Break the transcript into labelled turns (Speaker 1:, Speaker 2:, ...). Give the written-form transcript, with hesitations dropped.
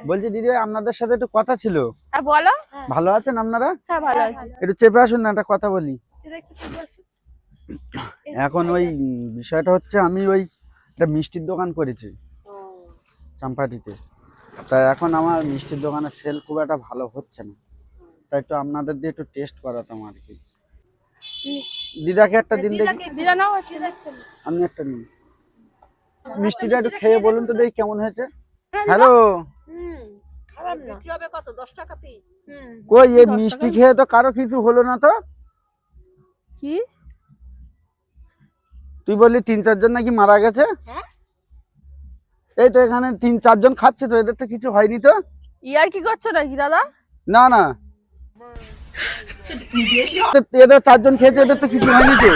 Speaker 1: বলছি দিদি ভাই আপনাদের সাথে একটু কথা ছিল।
Speaker 2: বলো।
Speaker 1: ভালো আছেন আপনারা?
Speaker 2: হ্যাঁ ভালো আছি।
Speaker 1: একটু চেপে আসুন না, একটা কথা বলি। এখন ওই বিষয়টা হচ্ছে, আমি ওই একটা মিষ্টির দোকান করেছি চাম্পাটিতে। তাই এখন আমার মিষ্টির দোকানের সেল খুব একটা ভালো হচ্ছে না, তাই একটু আপনাদের দিয়ে একটু টেস্ট করাতাম আর কি। দিদাকে একটা দিন দেখি।
Speaker 2: দিদা নাও,
Speaker 1: আপনি একটা নিন, মিষ্টিটা একটু খেয়ে বলুন তো দেখি কেমন হয়েছে। হ্যালো,
Speaker 2: কত 10 টাকা পিস?
Speaker 1: কই এই মিষ্টি খেয়ে তো কারো কিছু হলো না তো?
Speaker 2: কি
Speaker 1: তুই বললি 3-4 জন নাকি মারা গেছে। এই তো এখানে 3-4 জন খাচ্ছে তো, এদের তো কিছু হয়নি তো?
Speaker 2: ইয়ার কি করছো নাকি দাদা?
Speaker 1: না না, এদের 4 জন খেয়েছে, এদের তো কিছু হয়নি তো।